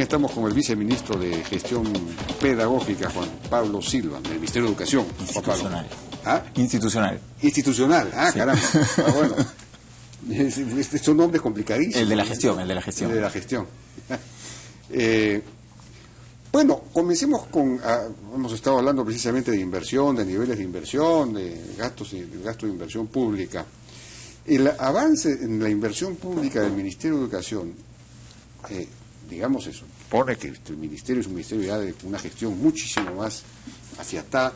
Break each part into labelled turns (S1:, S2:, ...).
S1: estamos con el viceministro de Gestión Pedagógica, Juan Pablo Silva, del Ministerio de Educación.
S2: Institucional.
S1: ¿Ah?
S2: Institucional.
S1: Institucional, sí. Caramba. Bueno. Son nombres complicadísimos.
S2: El de la gestión, el de la gestión.
S1: El de la gestión. Bueno, comencemos con... hemos estado hablando precisamente de inversión, de niveles de inversión, de gastos y de gasto de inversión pública. El avance en la inversión pública del Ministerio de Educación, digamos eso, pone que el Ministerio es un ministerio ya de una gestión muchísimo más afiatada,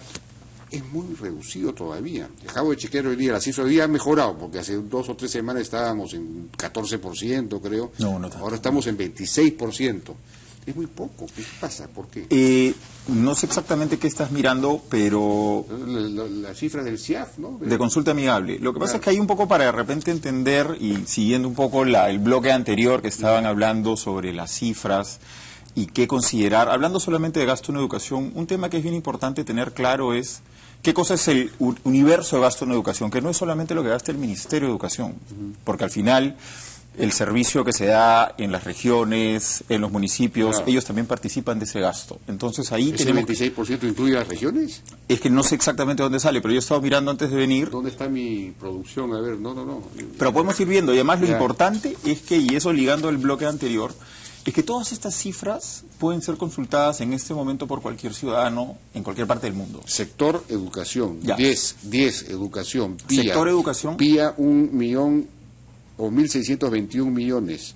S1: es muy reducido todavía. Acabo de chequear hoy día, la cifra hoy día ha mejorado, porque hace 2 o 3 semanas estábamos en 14%, creo.
S2: No tanto.
S1: Ahora estamos en 26%. Es muy poco. ¿Qué pasa? ¿Por qué?
S2: No sé exactamente qué estás mirando, pero...
S1: La cifra del CIAF, ¿no?
S2: De consulta amigable. Lo que pasa es que hay un poco para de repente entender, y siguiendo un poco el bloque anterior que estaban hablando sobre las cifras y qué considerar, hablando solamente de gasto en educación, un tema que es bien importante tener claro es qué cosa es el universo de gasto en educación, que no es solamente lo que gasta el Ministerio de Educación, porque al final... el servicio que se da en las regiones, en los municipios, claro, ellos también participan de ese gasto. Entonces ahí
S1: ¿ese
S2: tenemos...
S1: 26% incluye las regiones?
S2: Es que no sé exactamente dónde sale, pero yo he estado mirando antes de venir.
S1: ¿Dónde está mi producción? A ver, no.
S2: Pero podemos ir viendo, y además lo importante es que, y eso ligando el bloque anterior, es que todas estas cifras pueden ser consultadas en este momento por cualquier ciudadano en cualquier parte del mundo.
S1: Sector educación, 10 educación, PIA.
S2: Sector educación.
S1: PIA 1 millón o 1.621 millones,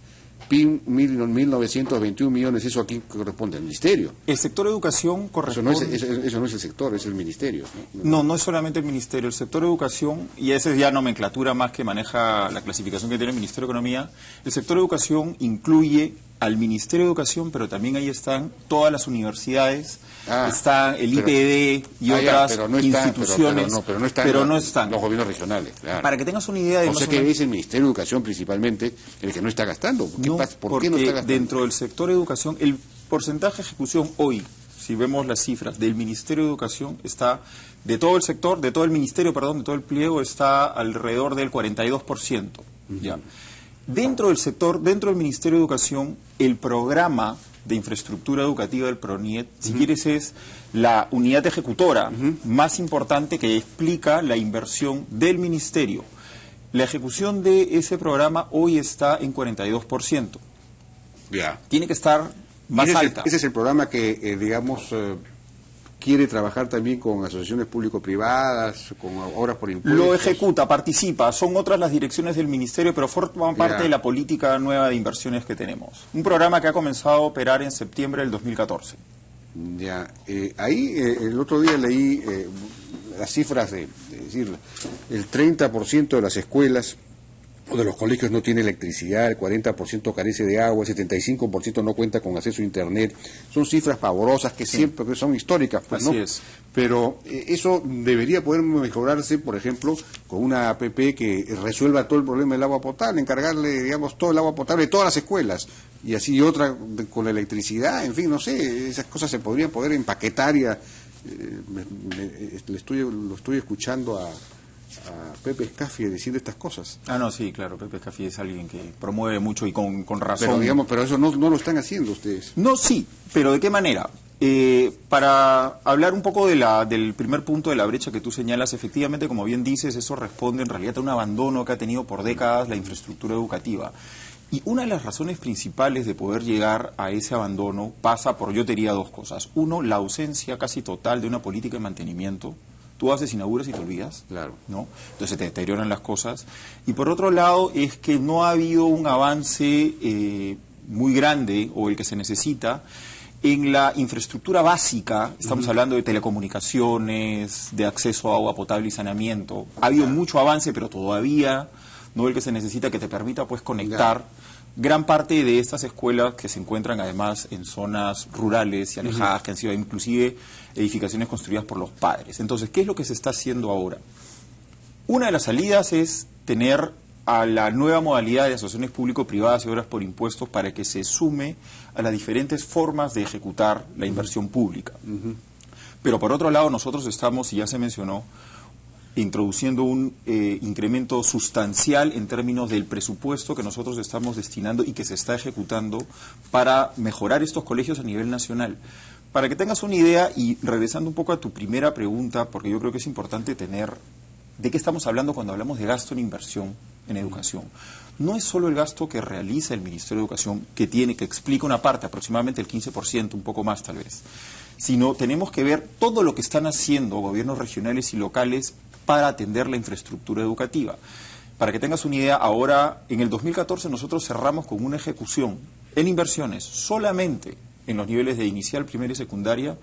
S1: PIN 1.921 millones, ¿eso aquí corresponde al Ministerio?
S2: El sector educación corresponde...
S1: Eso no es el sector, es el Ministerio.
S2: No es solamente el Ministerio, el sector educación, y esa es ya nomenclatura más que maneja la clasificación que tiene el Ministerio de Economía, el sector educación incluye al Ministerio de Educación, pero también ahí están todas las universidades, está el IPD y otras instituciones,
S1: pero no están los gobiernos regionales. Claro.
S2: Para que tengas una idea de...
S1: O sea que es el Ministerio de Educación principalmente el que no está gastando. ¿Por qué no está gastando?
S2: Dentro del sector educación, el porcentaje de ejecución hoy, si vemos las cifras del Ministerio de Educación, está de todo el sector, de todo el ministerio, perdón, de todo el pliego, está alrededor del 42%. ¿Ya? Dentro del sector, dentro del Ministerio de Educación, el programa de infraestructura educativa del PRONIET, si quieres, es la unidad ejecutora más importante que explica la inversión del Ministerio. La ejecución de ese programa hoy está en 42%.
S1: Ya.
S2: Tiene que estar más alta.
S1: Ese es el programa que, quiere trabajar también con asociaciones público-privadas, con obras por impuestos.
S2: Lo ejecuta, participa, son otras las direcciones del Ministerio, pero forman parte de la política nueva de inversiones que tenemos. Un programa que ha comenzado a operar en septiembre del 2014.
S1: Ya, ahí el otro día leí las cifras de decir, el 30% de las escuelas o de los colegios no tiene electricidad, el 40% carece de agua, el 75% no cuenta con acceso a Internet. Son cifras pavorosas que siempre son históricas, pues,
S2: Así
S1: ¿no?
S2: es.
S1: Pero eso debería poder mejorarse, por ejemplo, con una APP que resuelva todo el problema del agua potable, encargarle, digamos, todo el agua potable de todas las escuelas, y así otra con la electricidad, en fin, no sé, esas cosas se podrían poder empaquetar y lo estoy escuchando a Pepe Escaffi decir estas cosas.
S2: No, sí, claro, Pepe Escaffi es alguien que promueve mucho y con razón.
S1: Pero digamos, pero eso no lo están haciendo ustedes.
S2: No, sí, pero ¿de qué manera? Para hablar un poco del primer punto de la brecha que tú señalas, efectivamente, como bien dices, eso responde en realidad a un abandono que ha tenido por décadas la infraestructura educativa. Y una de las razones principales de poder llegar a ese abandono pasa por, yo te diría, 2 cosas. Uno, la ausencia casi total de una política de mantenimiento. Tú haces, inauguras y te olvidas,
S1: claro,
S2: ¿no? Entonces te deterioran las cosas. Y por otro lado es que no ha habido un avance muy grande, o el que se necesita, en la infraestructura básica. Estamos hablando de telecomunicaciones, de acceso a agua potable y saneamiento. Ha habido mucho avance, pero todavía no el que se necesita, que te permita, pues, conectar gran parte de estas escuelas que se encuentran además en zonas rurales y alejadas, que han sido inclusive edificaciones construidas por los padres. Entonces, ¿qué es lo que se está haciendo ahora? Una de las salidas es tener a la nueva modalidad de asociaciones público-privadas y obras por impuestos para que se sume a las diferentes formas de ejecutar la inversión pública. Pero por otro lado, nosotros estamos, y ya se mencionó, introduciendo un incremento sustancial en términos del presupuesto que nosotros estamos destinando y que se está ejecutando para mejorar estos colegios a nivel nacional. Para que tengas una idea, y regresando un poco a tu primera pregunta, porque yo creo que es importante tener de qué estamos hablando cuando hablamos de gasto en inversión en educación. No es solo el gasto que realiza el Ministerio de Educación, que explica una parte, aproximadamente el 15%, un poco más tal vez, sino tenemos que ver todo lo que están haciendo gobiernos regionales y locales para atender la infraestructura educativa. Para que tengas una idea, ahora en el 2014 nosotros cerramos con una ejecución en inversiones solamente en los niveles de inicial, primaria y secundaria,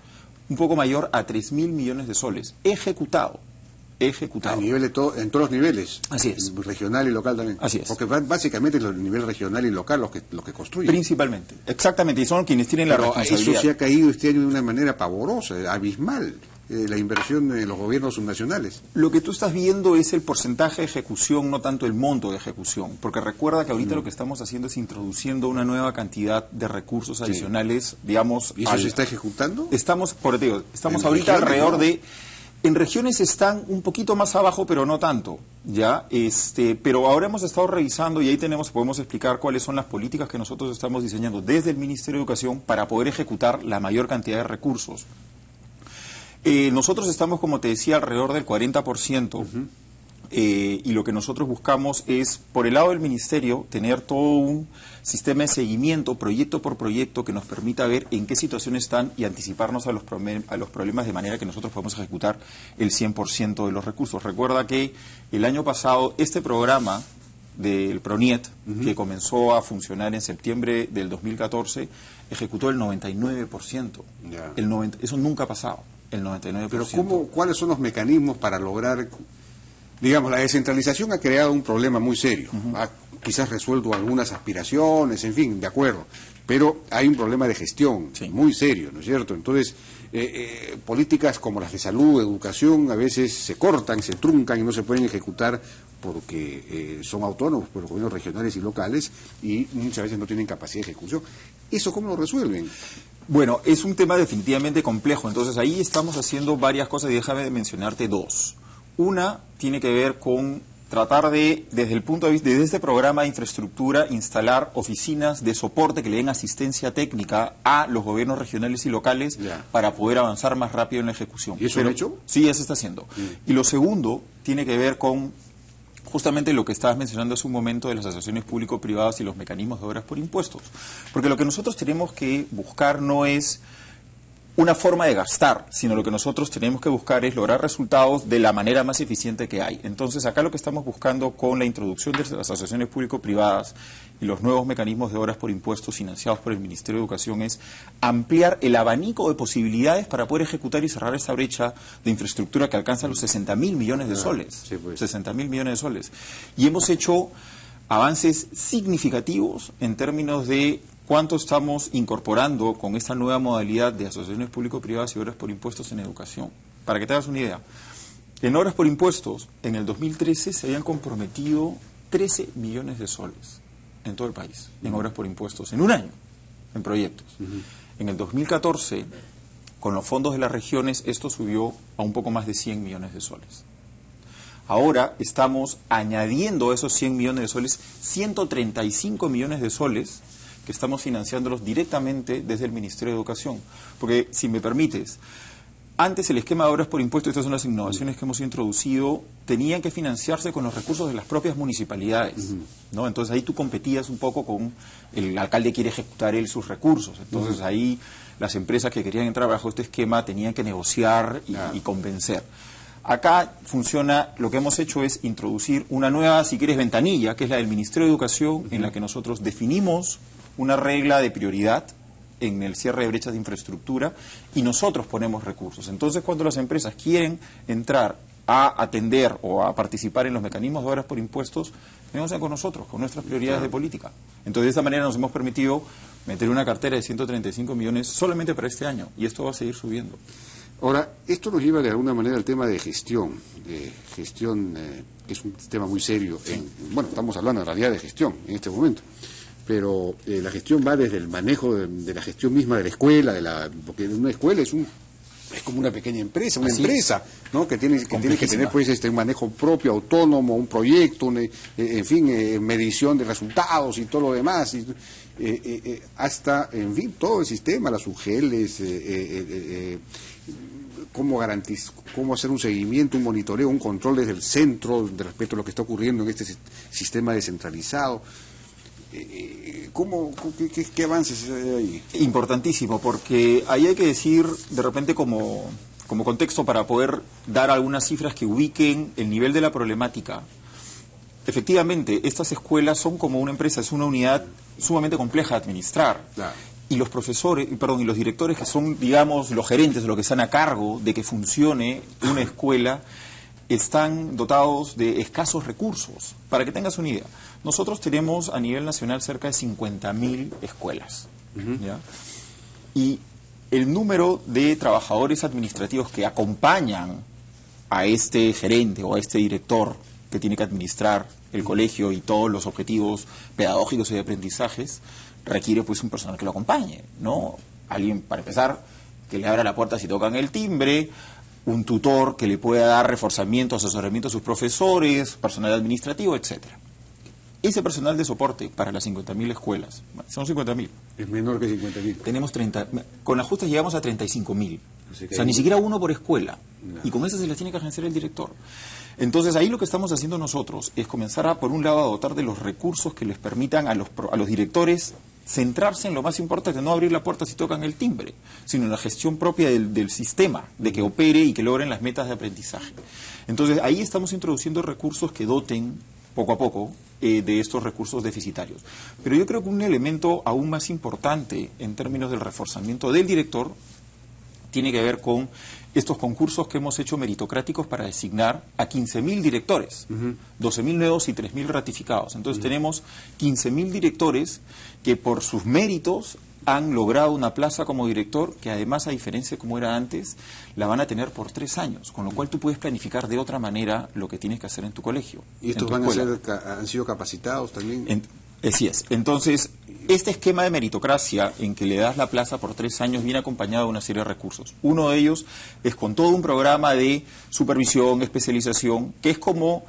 S2: un poco mayor a 3.000 millones de soles, ejecutado.
S1: A nivel de en todos los niveles.
S2: Así es.
S1: Regional y local también.
S2: Así es.
S1: Porque básicamente es el nivel regional y local los que construyen.
S2: Principalmente. Exactamente. Y son quienes tienen la responsabilidad.
S1: Eso se ha caído este año de una manera pavorosa, abismal, la inversión de los gobiernos subnacionales.
S2: Lo que tú estás viendo es el porcentaje de ejecución, no tanto el monto de ejecución. Porque recuerda que ahorita lo que estamos haciendo es introduciendo una nueva cantidad de recursos adicionales, digamos...
S1: ¿Y eso se está ejecutando?
S2: Estamos ahorita alrededor de... En regiones están un poquito más abajo, pero no tanto, ¿ya? Pero ahora hemos estado revisando y ahí podemos explicar cuáles son las políticas que nosotros estamos diseñando desde el Ministerio de Educación para poder ejecutar la mayor cantidad de recursos. Nosotros estamos, como te decía, alrededor del 40%. Y lo que nosotros buscamos es, por el lado del Ministerio, tener todo un sistema de seguimiento, proyecto por proyecto, que nos permita ver en qué situación están y anticiparnos a los problemas de manera que nosotros podamos ejecutar el 100% de los recursos. Recuerda que el año pasado este programa del PRONIET, que comenzó a funcionar en septiembre del 2014, ejecutó el 99%. Yeah. Eso nunca ha pasado, el 99%.
S1: Pero ¿cuáles son los mecanismos para lograr... Digamos, la descentralización ha creado un problema muy serio. Ha quizás resuelto algunas aspiraciones, en fin, de acuerdo. Pero hay un problema de gestión muy serio, ¿no es cierto? Entonces, políticas como las de salud, educación, a veces se cortan, se truncan y no se pueden ejecutar porque son autónomos por los gobiernos regionales y locales y muchas veces no tienen capacidad de ejecución. ¿Eso cómo lo resuelven?
S2: Bueno, es un tema definitivamente complejo. Entonces, ahí estamos haciendo varias cosas y déjame mencionarte dos. Una tiene que ver con tratar de, desde el punto de vista de este programa de infraestructura, instalar oficinas de soporte que le den asistencia técnica a los gobiernos regionales y locales para poder avanzar más rápido en la ejecución.
S1: ¿Y eso lo ha hecho?
S2: Sí, ya se está haciendo. Y lo segundo tiene que ver con justamente lo que estabas mencionando hace un momento de las asociaciones público-privadas y los mecanismos de obras por impuestos. Porque lo que nosotros tenemos que buscar no es una forma de gastar, sino lo que nosotros tenemos que buscar es lograr resultados de la manera más eficiente que hay. Entonces, acá lo que estamos buscando con la introducción de las asociaciones público-privadas y los nuevos mecanismos de obras por impuestos financiados por el Ministerio de Educación es ampliar el abanico de posibilidades para poder ejecutar y cerrar esta brecha de infraestructura que alcanza los 60.000 millones de soles.
S1: Sí, pues.
S2: 60.000 millones de soles. Y hemos hecho avances significativos en términos de cuánto estamos incorporando con esta nueva modalidad de asociaciones público-privadas y obras por impuestos en educación. Para que te hagas una idea, en obras por impuestos, en el 2013 se habían comprometido 13 millones de soles en todo el país, en obras por impuestos, en un año, en proyectos. En el 2014, con los fondos de las regiones, esto subió a un poco más de 100 millones de soles. Ahora estamos añadiendo a esos 100 millones de soles 135 millones de soles que estamos financiándolos directamente desde el Ministerio de Educación. Porque, si me permites, antes el esquema de obras por impuestos, estas son las innovaciones que hemos introducido, tenían que financiarse con los recursos de las propias municipalidades, ¿no? Entonces ahí tú competías un poco con el alcalde quiere ejecutar él sus recursos. Entonces ahí las empresas que querían entrar bajo este esquema tenían que negociar y convencer. Acá funciona, lo que hemos hecho es introducir una nueva, si quieres, ventanilla, que es la del Ministerio de Educación, en la que nosotros definimos una regla de prioridad en el cierre de brechas de infraestructura y nosotros ponemos recursos. Entonces, cuando las empresas quieren entrar a atender o a participar en los mecanismos de obras por impuestos, negocian con nosotros, con nuestras prioridades de política. Entonces, de esta manera nos hemos permitido meter una cartera de 135 millones solamente para este año y esto va a seguir subiendo.
S1: Ahora, esto nos lleva de alguna manera al tema de gestión, que es un tema muy serio. Bueno, estamos hablando en realidad de gestión en este momento. Pero la gestión va desde el manejo de la gestión misma de la escuela, porque una escuela es un Es como una pequeña empresa, una
S2: Así
S1: empresa, ¿no? Que tiene que tener pues un manejo propio, autónomo, un proyecto, en fin, medición de resultados y todo lo demás, hasta, en fin, todo el sistema, las UGELs, cómo hacer un seguimiento, un monitoreo, un control desde el centro de respecto a lo que está ocurriendo en este sistema descentralizado. ¿Qué avances hay ahí?
S2: Importantísimo, porque ahí hay que decir, de repente como contexto, para poder dar algunas cifras que ubiquen el nivel de la problemática. Efectivamente, estas escuelas son como una empresa, es una unidad sumamente compleja de administrar.
S1: Claro.
S2: Y los profesores, y los directores, que son, digamos, los gerentes, los que están a cargo de que funcione una escuela, están dotados de escasos recursos. Para que tengas una idea, nosotros tenemos a nivel nacional cerca de 50.000 escuelas. ¿Ya? Y el número de trabajadores administrativos que acompañan a este gerente o a este director que tiene que administrar el colegio y todos los objetivos pedagógicos y de aprendizajes, requiere pues un personal que lo acompañe, ¿no? Alguien, para empezar, que le abra la puerta si tocan el timbre, un tutor que le pueda dar reforzamiento, asesoramiento a sus profesores, personal administrativo, etcétera. Ese personal de soporte para las 50.000 escuelas, son 50.000.
S1: Es menor que 50.000.
S2: Tenemos 30, con ajustes llegamos a 35.000. O sea, ni siquiera uno por escuela. No. Y con eso se las tiene que agenciar el director. Entonces, ahí lo que estamos haciendo nosotros es comenzar a, por un lado, a dotar de los recursos que les permitan a los directores centrarse en lo más importante, no abrir la puerta si tocan el timbre, sino en la gestión propia del sistema, de que opere y que logren las metas de aprendizaje. Entonces, ahí estamos introduciendo recursos que doten, poco a poco, de estos recursos deficitarios. Pero yo creo que un elemento aún más importante en términos del reforzamiento del director tiene que ver con estos concursos que hemos hecho meritocráticos para designar a 15.000 directores, 12.000 nuevos y 3.000 ratificados. Entonces tenemos 15.000 directores que por sus méritos han logrado una plaza como director, que además, a diferencia de como era antes, la van a tener por 3 años, con lo cual tú puedes planificar de otra manera lo que tienes que hacer en tu colegio.
S1: ¿Y estos han sido capacitados también?
S2: Así es. Entonces, este esquema de meritocracia en que le das la plaza por 3 años viene acompañado de una serie de recursos. Uno de ellos es con todo un programa de supervisión, especialización, que es como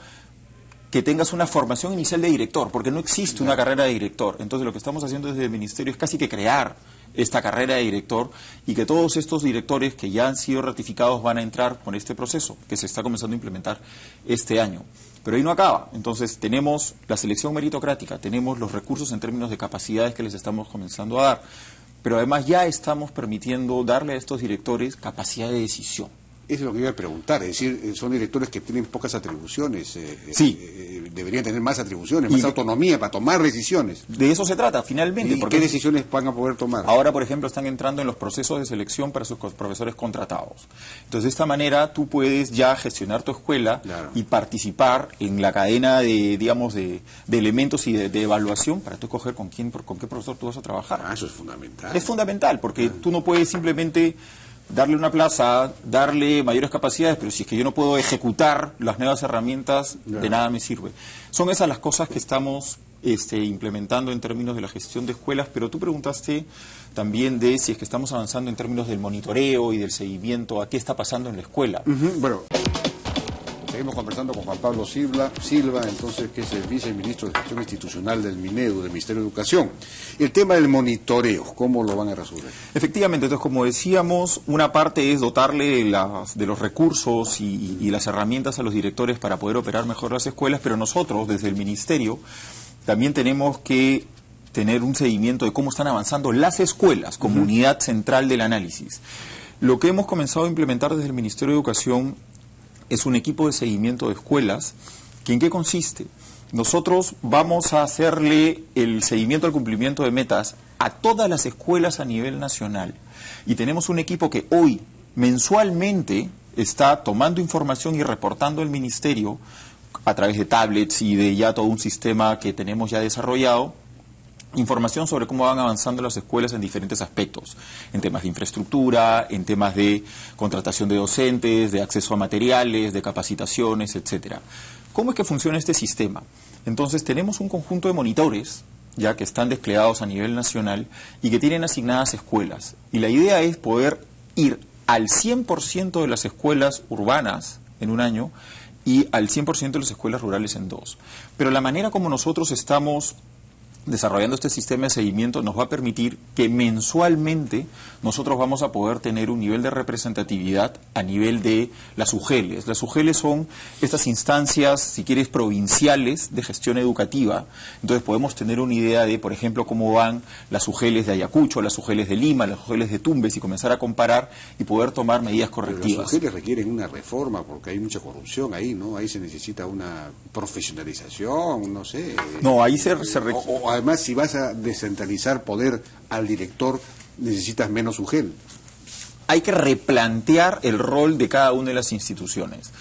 S2: que tengas una formación inicial de director, porque no existe una carrera de director. Entonces, lo que estamos haciendo desde el Ministerio es casi que crear esta carrera de director y que todos estos directores que ya han sido ratificados van a entrar con este proceso que se está comenzando a implementar este año. Pero ahí no acaba. Entonces, tenemos la selección meritocrática, tenemos los recursos en términos de capacidades que les estamos comenzando a dar, pero además ya estamos permitiendo darle a estos directores capacidad de decisión.
S1: Eso es lo que iba a preguntar, es decir, son directores que tienen pocas atribuciones, deberían tener más atribuciones, más autonomía para tomar decisiones.
S2: De eso se trata, finalmente.
S1: ¿Y qué decisiones van a poder tomar?
S2: Ahora, por ejemplo, están entrando en los procesos de selección para sus profesores contratados. Entonces, de esta manera, tú puedes ya gestionar tu escuela y participar en la cadena de, digamos, de elementos y de evaluación para tú escoger con qué profesor tú vas a trabajar.
S1: Eso es fundamental.
S2: Es fundamental, porque tú no puedes simplemente darle una plaza, darle mayores capacidades, pero si es que yo no puedo ejecutar las nuevas herramientas, de nada me sirve. Son esas las cosas que estamos implementando en términos de la gestión de escuelas, pero tú preguntaste también de si es que estamos avanzando en términos del monitoreo y del seguimiento a qué está pasando en la escuela.
S1: Bueno, seguimos conversando con Juan Pablo Silva, entonces, que es el viceministro de Gestión Institucional del MINEDU, del Ministerio de Educación. El tema del monitoreo, ¿cómo lo van a resolver?
S2: Efectivamente, entonces, como decíamos, una parte es dotarle de los recursos y las herramientas a los directores para poder operar mejor las escuelas, pero nosotros, desde el Ministerio, también tenemos que tener un seguimiento de cómo están avanzando las escuelas como unidad central del análisis. Lo que hemos comenzado a implementar desde el Ministerio de Educación es un equipo de seguimiento de escuelas, que ¿en qué consiste? Nosotros vamos a hacerle el seguimiento al cumplimiento de metas a todas las escuelas a nivel nacional. Y tenemos un equipo que hoy, mensualmente, está tomando información y reportando al Ministerio a través de tablets y de ya todo un sistema que tenemos ya desarrollado, información sobre cómo van avanzando las escuelas en diferentes aspectos, en temas de infraestructura, en temas de contratación de docentes, de acceso a materiales, de capacitaciones, etcétera. ¿Cómo es que funciona este sistema? Entonces, tenemos un conjunto de monitores ya que están desplegados a nivel nacional y que tienen asignadas escuelas. Y la idea es poder ir al 100% de las escuelas urbanas en un año y al 100% de las escuelas rurales en 2. Pero la manera como nosotros estamos desarrollando este sistema de seguimiento nos va a permitir que mensualmente nosotros vamos a poder tener un nivel de representatividad a nivel de las UGELes. Las UGELes son estas instancias, si quieres, provinciales de gestión educativa. Entonces podemos tener una idea de, por ejemplo, cómo van las UGELes de Ayacucho, las UGELes de Lima, las UGELes de Tumbes, y comenzar a comparar y poder tomar medidas correctivas.
S1: Las UGELes requieren una reforma porque hay mucha corrupción ahí, ¿no? Ahí se necesita una profesionalización, no sé.
S2: No, ahí se requiere.
S1: Además, si vas a descentralizar poder al director, necesitas menos UGEL.
S2: Hay que replantear el rol de cada una de las instituciones.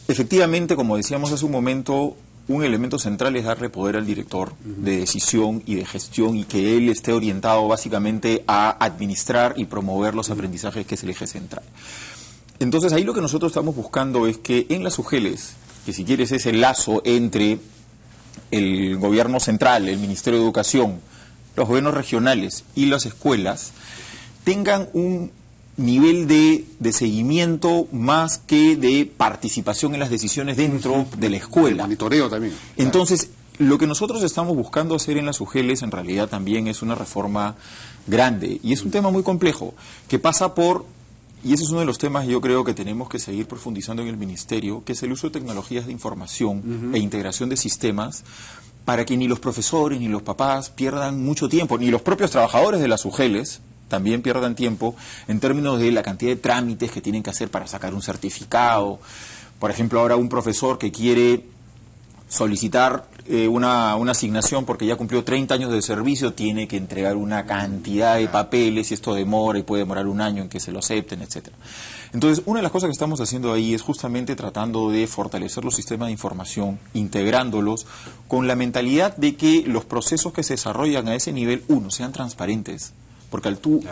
S2: Efectivamente, como decíamos hace un momento, un elemento central es darle poder al director de decisión y de gestión, y que él esté orientado básicamente a administrar y promover los aprendizajes, que es el eje central. Entonces, ahí lo que nosotros estamos buscando es que en las UGELes, que si quieres es el lazo entre el gobierno central, el Ministerio de Educación, los gobiernos regionales y las escuelas, tengan un nivel de seguimiento más que de participación en las decisiones dentro de la escuela.
S1: Monitoreo también.
S2: Entonces, lo que nosotros estamos buscando hacer en las UGELes en realidad también es una reforma grande, y es un tema muy complejo, que pasa por, y ese es uno de los temas yo creo que tenemos que seguir profundizando en el Ministerio, que es el uso de tecnologías de información e integración de sistemas, para que ni los profesores ni los papás pierdan mucho tiempo, ni los propios trabajadores de las UGELes también pierdan tiempo en términos de la cantidad de trámites que tienen que hacer para sacar un certificado. Por ejemplo, ahora un profesor que quiere solicitar una asignación porque ya cumplió 30 años de servicio, tiene que entregar una cantidad de papeles, y esto demora y puede demorar un año en que se lo acepten, etcétera. Entonces, una de las cosas que estamos haciendo ahí es justamente tratando de fortalecer los sistemas de información, integrándolos con la mentalidad de que los procesos que se desarrollan a ese nivel, sean transparentes, porque al tú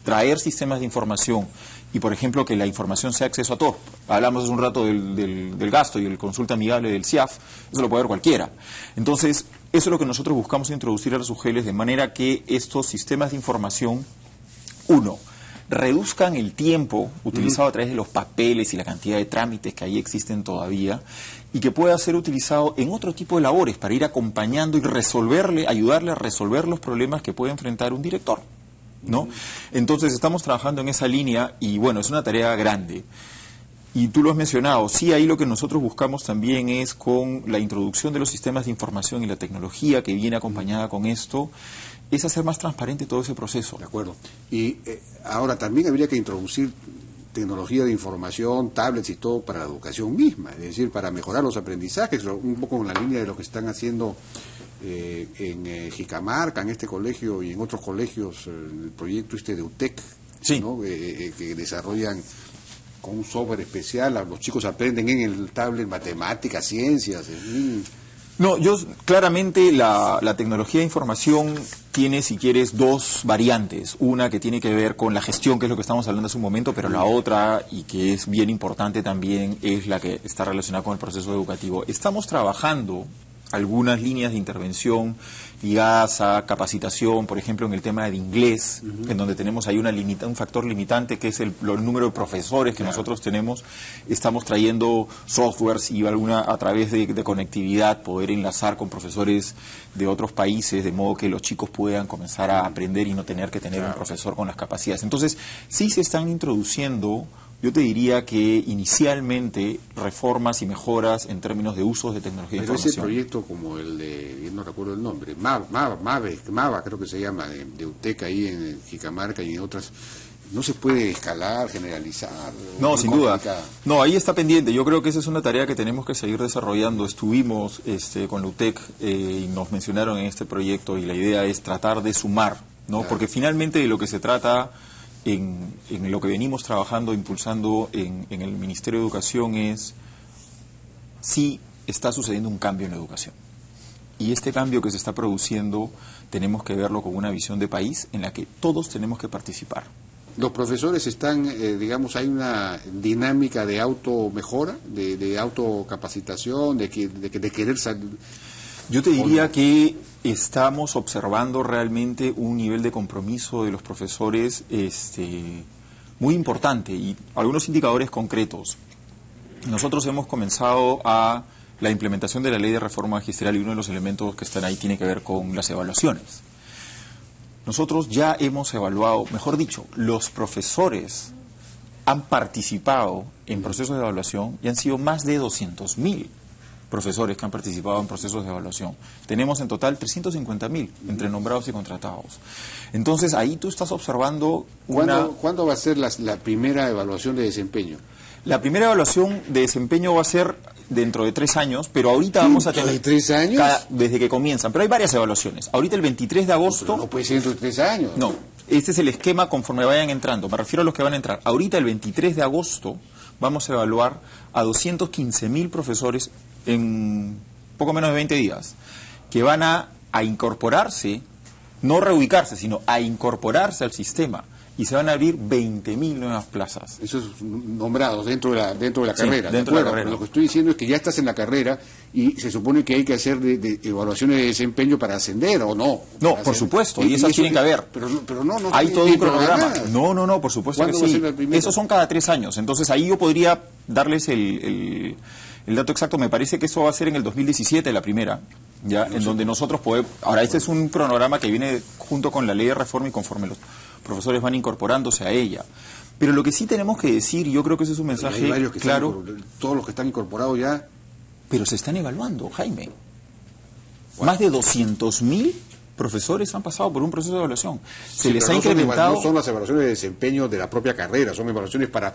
S2: traer sistemas de información y, por ejemplo, que la información sea acceso a todos. Hablamos hace un rato del gasto y el consulta amigable del CIAF, eso lo puede ver cualquiera. Entonces, eso es lo que nosotros buscamos introducir a las UGELes, de manera que estos sistemas de información, reduzcan el tiempo utilizado a través de los papeles y la cantidad de trámites que ahí existen todavía, y que pueda ser utilizado en otro tipo de labores para ir acompañando y ayudarle a resolver los problemas que puede enfrentar un director, ¿no? Entonces estamos trabajando en esa línea y bueno, es una tarea grande. Y tú lo has mencionado, sí, ahí lo que nosotros buscamos también es, con la introducción de los sistemas de información y la tecnología que viene acompañada con esto, es hacer más transparente todo ese proceso.
S1: De acuerdo. Y ahora también habría que introducir tecnología de información, tablets y todo para la educación misma, es decir, para mejorar los aprendizajes, un poco en la línea de lo que están haciendo en Jicamarca, en este colegio y en otros colegios, el proyecto de UTEC,
S2: sí,
S1: ¿no? Que desarrollan con un software especial, los chicos aprenden en el tablet matemáticas, ciencias,
S2: No, claramente la tecnología de información tiene, si quieres, dos variantes. Una que tiene que ver con la gestión, que es lo que estamos hablando hace un momento, pero la otra, y que es bien importante también, es la que está relacionada con el proceso educativo. Estamos trabajando algunas líneas de intervención ligadas a capacitación, por ejemplo, en el tema de inglés, en donde tenemos ahí un factor limitante, que es el número de profesores que nosotros tenemos. Estamos trayendo softwares y a través de conectividad poder enlazar con profesores de otros países, de modo que los chicos puedan comenzar a aprender y no tener que tener un profesor con las capacidades. Entonces, sí se están introduciendo, yo te diría que inicialmente, reformas y mejoras en términos de usos de tecnología de información.
S1: Ese proyecto como el de, no recuerdo el nombre, MAVA creo que se llama, de UTEC ahí en Jicamarca y en otras, no se puede escalar, generalizar.
S2: No, sin duda. No, ahí está pendiente. Yo creo que esa es una tarea que tenemos que seguir desarrollando. Estuvimos con la UTEC y nos mencionaron en este proyecto, y la idea es tratar de sumar, ¿no? Claro. Porque finalmente de lo que se trata en lo que venimos trabajando, impulsando en el Ministerio de Educación, es si está sucediendo un cambio en la educación. Y este cambio que se está produciendo tenemos que verlo con una visión de país en la que todos tenemos que participar.
S1: Los profesores están, digamos, hay una dinámica de automejora, de autocapacitación, de querer salir.
S2: Yo te diría que estamos observando realmente un nivel de compromiso de los profesores muy importante y algunos indicadores concretos. Nosotros hemos comenzado a la implementación de la ley de reforma magisterial y uno de los elementos que están ahí tiene que ver con las evaluaciones. Nosotros ya hemos evaluado, mejor dicho, los profesores han participado en procesos de evaluación y han sido más de 200.000 profesores que han participado en procesos de evaluación. Tenemos en total 350.000 entre nombrados y contratados. Entonces ahí tú estás observando
S1: ¿Cuándo va a ser la primera evaluación de desempeño?
S2: La primera evaluación de desempeño va a ser dentro de 3 años, pero ahorita vamos a tener...
S1: ¿De 3 años?
S2: Desde que comienzan, pero hay varias evaluaciones. Ahorita el 23 de agosto...
S1: Pero no puede ser dentro de 3 años.
S2: No, este es el esquema conforme vayan entrando, me refiero a los que van a entrar. Ahorita el 23 de agosto vamos a evaluar a 215.000 profesores en poco menos de 20 días, que van a incorporarse, no reubicarse, sino a incorporarse al sistema. Y se van a abrir 20.000 nuevas plazas.
S1: Eso es nombrados dentro de la
S2: Sí,
S1: carrera.
S2: dentro de la carrera.
S1: Pero lo que estoy diciendo es que ya estás en la carrera y se supone que hay que hacer de evaluaciones de desempeño para ascender, ¿o no?
S2: No, por supuesto, y esas tienen que haber.
S1: Pero no
S2: hay
S1: tiene
S2: todo un
S1: ni
S2: cronograma.
S1: programadas.
S2: No, por supuesto que
S1: ¿Cuándo va a
S2: sí.
S1: ser la primera?
S2: Esos son cada 3 años. Entonces ahí yo podría darles el dato exacto. Me parece que eso va a ser en el 2017 la primera, ya, en donde nosotros podemos... Ahora, este es un cronograma que viene junto con la ley de reforma y conforme los profesores van incorporándose a ella. Pero lo que sí tenemos que decir, y yo creo que ese es un mensaje
S1: Hay varios que
S2: claro...
S1: todos los que están incorporados ya...
S2: Pero se están evaluando, Jaime. Más de 200.000 profesores han pasado por un proceso de evaluación. Se les ha incrementado...
S1: No son las evaluaciones de desempeño de la propia carrera, son evaluaciones para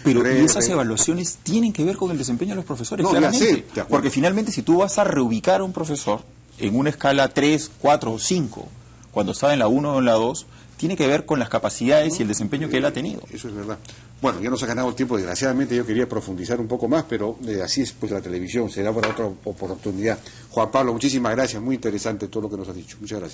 S2: Pero esas evaluaciones tienen que ver con el desempeño de los profesores,
S1: No,
S2: claramente.
S1: ya sé, de acuerdo.
S2: Porque finalmente si tú vas a reubicar a un profesor en una escala 3, 4 o 5, cuando estaba en la 1 o en la 2, tiene que ver con las capacidades y el desempeño que él ha tenido.
S1: Eso es verdad. Bueno, ya nos ha ganado el tiempo, desgraciadamente yo quería profundizar un poco más, pero así es pues la televisión, será para otra oportunidad. Juan Pablo, muchísimas gracias, muy interesante todo lo que nos has dicho. Muchas gracias.